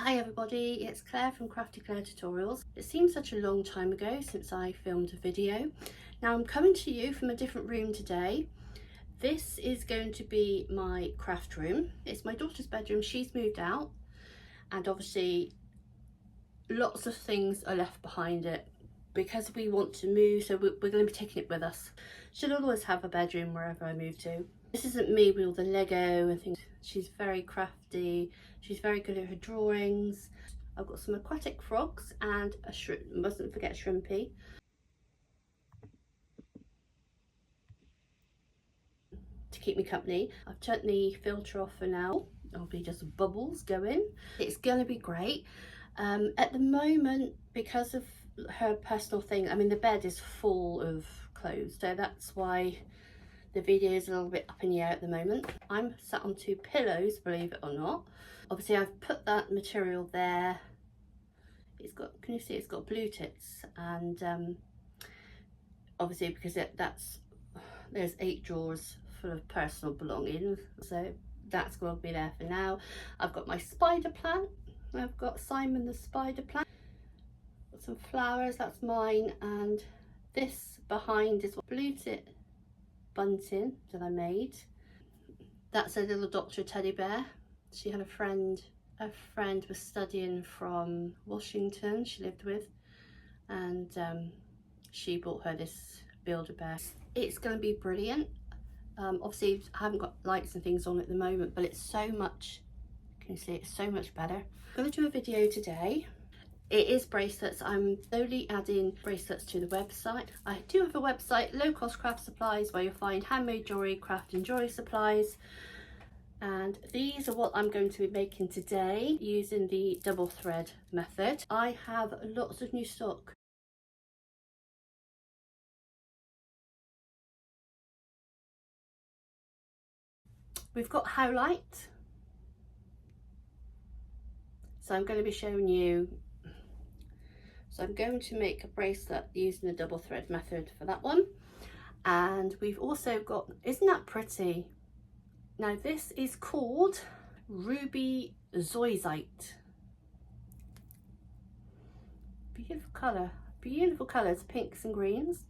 Hi everybody, it's Claire from Crafty Claire Tutorials. It seems such a long time ago since I filmed a video. Now I'm coming to you from a different room today. This is going to be my craft room. It's my daughter's bedroom. She's moved out and obviously lots of things are left behind it because we want to move, so we're going to be taking it with us. She'll always have a bedroom wherever I move to. This isn't me with all the Lego and things. She's very crafty. She's very good at her drawings. I've got some aquatic frogs and a shrimp, mustn't forget shrimpy. To keep me company. I've turned the filter off for now. There'll be just bubbles going. It's gonna be great. At the moment, because of her personal thing, I mean the bed is full of clothes, so that's why the video is a little bit up in the air at the moment. I'm sat on 2 pillows, believe it or not. Obviously I've put that material there. It's got, can you see, it's got blue tits, and obviously because there's 8 drawers full of personal belongings, so that's going to be there for now. I've got my spider plant. I've got Simon the spider plant. Got some flowers, that's mine, and this behind is blue tit bunting that I made. That's a little Dr. teddy bear. She had a friend was studying from Washington, she lived with, and she bought her this Build-A-Bear. It's going to be brilliant. Obviously I haven't got lights and things on at the moment, but it's so much, can you see, it's so much better. I'm going to do a video today. It is bracelets. I'm slowly adding bracelets to the website. I do have a website, Low Cost Craft Supplies, where you'll find handmade jewellery, craft and jewellery supplies. And these are what I'm going to be making today using the double thread method. I have lots of new stock. We've got Howlite. So I'm going to be showing you. So I'm going to make a bracelet using the double thread method for that one. And we've also got, isn't that pretty? Now this is called Ruby Zoisite. Beautiful colours, pinks and greens.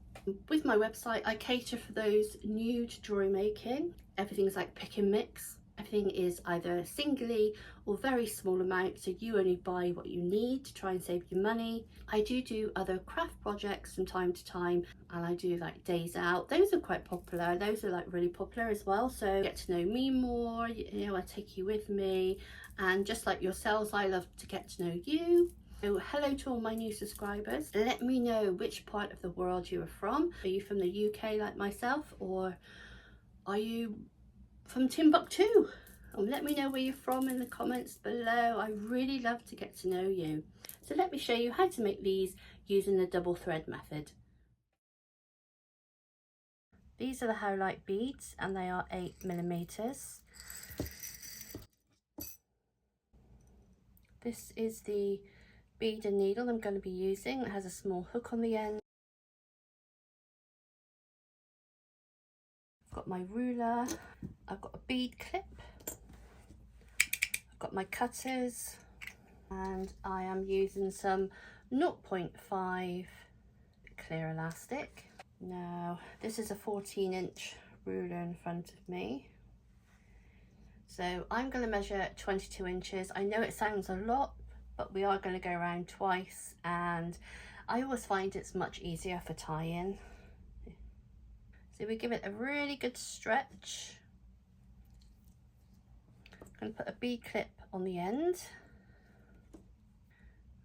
With my website, I cater for those new to jewellery making. Everything's like pick and mix. Everything is either singly or very small amounts, so you only buy what you need to try and save your money. I do other craft projects from time to time, and I do like days out. Those are quite popular. Those are like really popular as well, so get to know me more, you know, I take you with me, and just like yourselves, I love to get to know you. So hello to all my new subscribers. Let me know which part of the world you are from. Are you from the UK like myself, or are you from Timbuktu? Let me know where you're from in the comments below. I really love to get to know you. So let me show you how to make these using the double thread method. These are the Howlite beads and they are 8mm. This is the bead and needle I'm going to be using. It has a small hook on the end. I've got my ruler. I've got a bead clip. I've got my cutters, and I am using some 0.5 clear elastic. Now this is a 14-inch ruler in front of me, so I'm going to measure 22 inches. I know it sounds a lot, but we are going to go around twice, and I always find it's much easier for tying. So we give it a really good stretch. I'm going to put a bead clip on the end.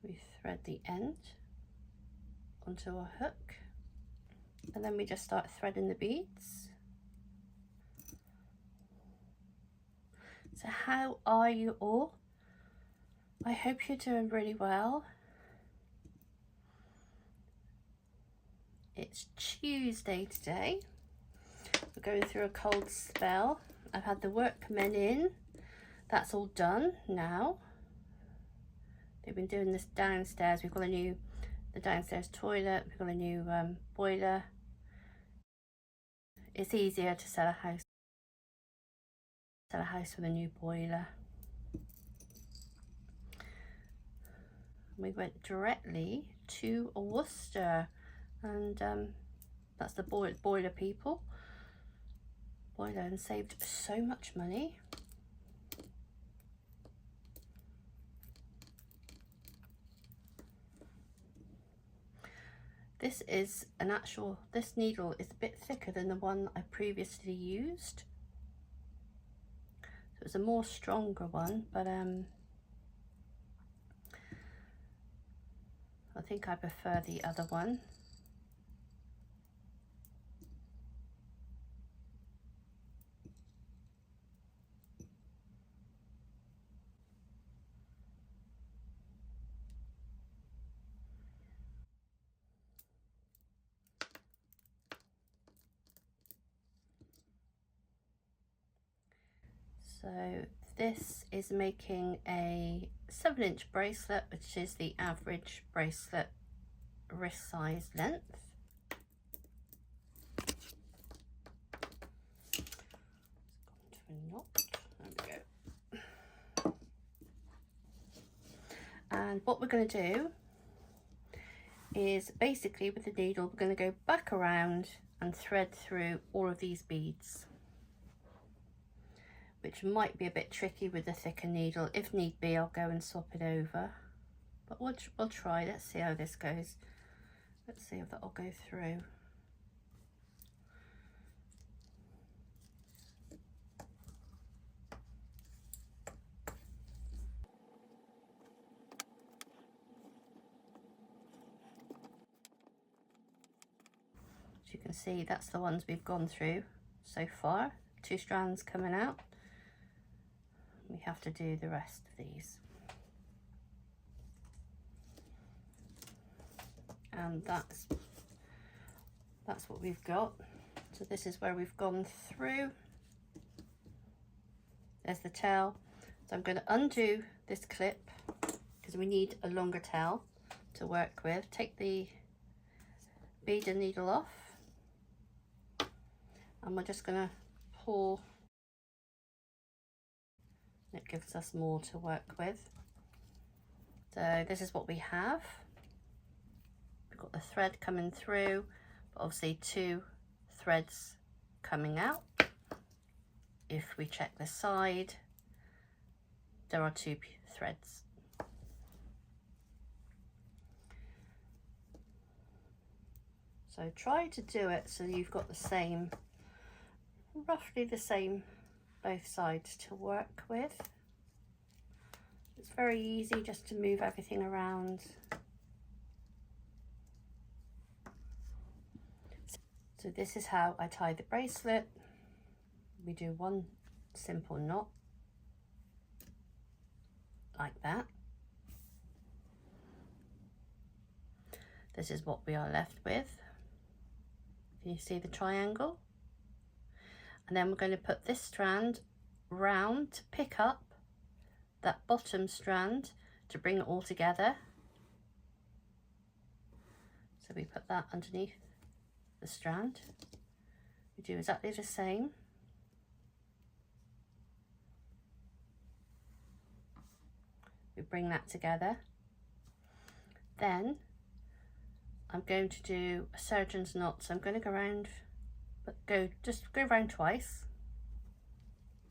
We thread the end onto a hook, and then we just start threading the beads. So how are you all? I hope you're doing really well. It's Tuesday today. We're going through a cold spell. I've had the workmen in. That's all done now. They've been doing this downstairs. We've got the downstairs toilet. We've got a new boiler. It's easier to sell a house with a new boiler. We went directly to Worcester, and that's the boiler people. Boiler, and saved so much money. This is an actual, this needle is a bit thicker than the one I previously used. So it's a more stronger one, but I think I prefer the other one. So this is making a 7-inch bracelet, which is the average bracelet wrist size length. It's gone to a knot. There we go. And what we're going to do is basically with the needle, we're going to go back around and thread through all of these beads, which might be a bit tricky with the thicker needle. If need be, I'll go and swap it over, but we'll try. Let's see how this goes. Let's see if that'll go through. As you can see, that's the ones we've gone through so far. 2 strands coming out. We have to do the rest of these. And that's what we've got. So this is where we've gone through. There's the tail. So I'm going to undo this clip because we need a longer tail to work with. Take the bead and needle off, and we're just going to pull. It gives us more to work with. So this is what we have. We've got the thread coming through, but obviously 2 threads coming out. If we check the side, there are 2 threads. So try to do it so you've got the same, roughly the same both sides to work with. It's very easy just to move everything around. So this is how I tie the bracelet. We do 1 simple knot like that. This is what we are left with. Can you see the triangle? And then we're going to put this strand round to pick up that bottom strand to bring it all together. So we put that underneath the strand. We do exactly the same. We bring that together. Then I'm going to do a surgeon's knot. So I'm going to go around, but just go around twice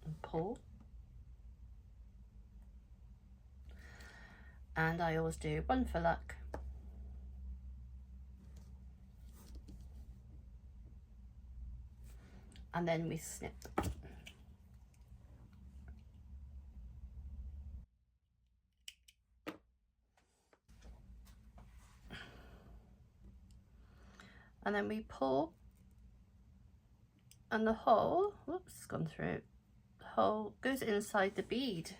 and pull. And I always do 1 for luck. And then we snip. And then we pull, and the hole, whoops, it's gone through, the hole goes inside the bead,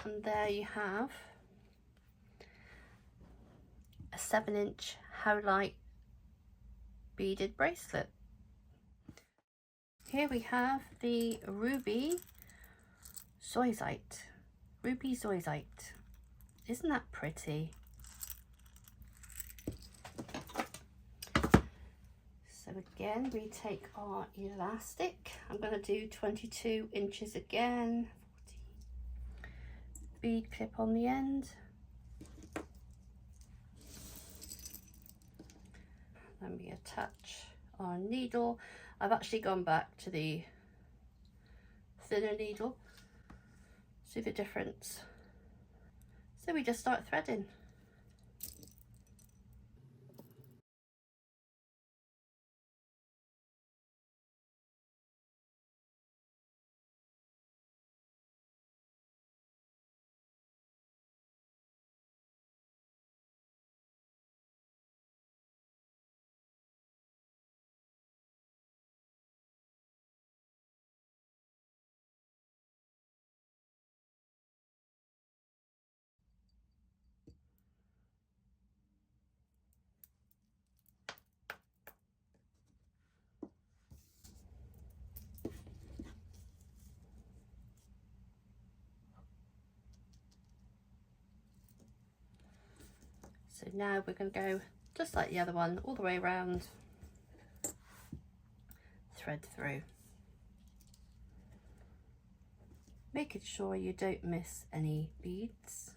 and there you have a 7-inch Howlite beaded bracelet. Here we have the ruby zoisite. Isn't that pretty? So again, we take our elastic. I'm going to do 22 inches again. 40. Bead clip on the end. then we attach our needle. I've actually gone back to the thinner needle. See the difference? So we just start threading. So now we're going to go just like the other one, all the way around, thread through, making sure you don't miss any beads.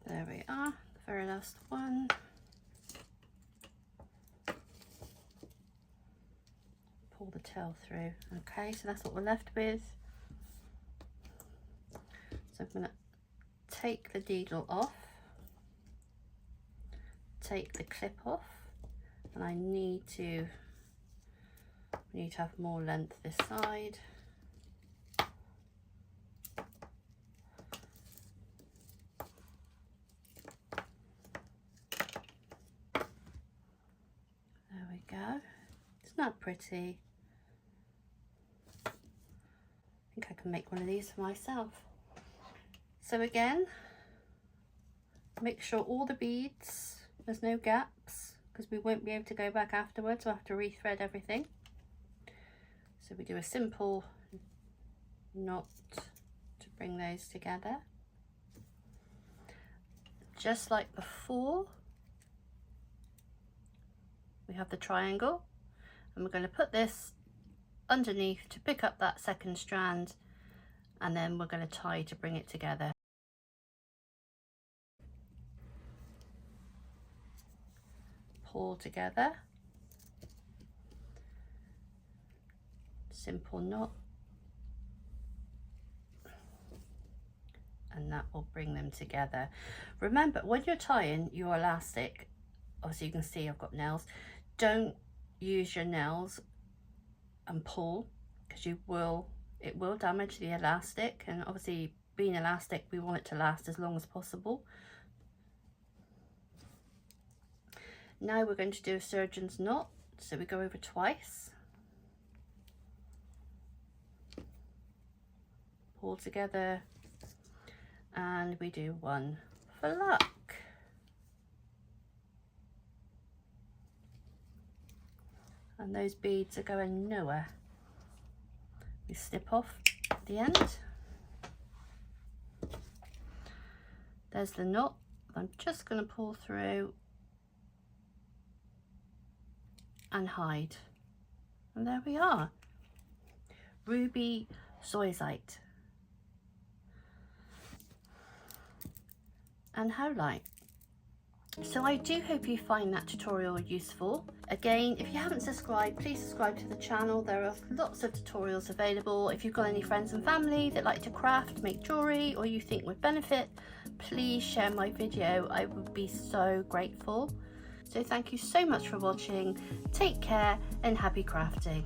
There we are, the very last one. Pull the tail through. Okay, so that's what we're left with. So I'm going to take the needle off, take the clip off, and I need to have more length this side. Go. It's not pretty. I think I can make one of these for myself. So again, make sure all the beads, there's no gaps, because we won't be able to go back afterwards. We'll have to rethread everything. So we do a simple knot to bring those together. Just like before, we have the triangle, and we're going to put this underneath to pick up that second strand, and then we're going to tie to bring it together. Pull together, simple knot, and that will bring them together. Remember, when you're tying your elastic, obviously you can see I've got nails, don't use your nails and pull, because it will damage the elastic, and obviously being elastic, we want it to last as long as possible. Now we're going to do a surgeon's knot, so we go over twice, pull together, and we do one for luck. And those beads are going nowhere. We snip off at the end. There's the knot. I'm just going to pull through and hide. And there we are. Ruby Zoisite and Howlite. So I do hope you find that tutorial useful. Again, if you haven't subscribed, please subscribe to the channel. There are lots of tutorials available. If you've got any friends and family that like to craft, make jewellery, or you think would benefit, please share my video. I would be so grateful. So thank you so much for watching. Take care and happy crafting.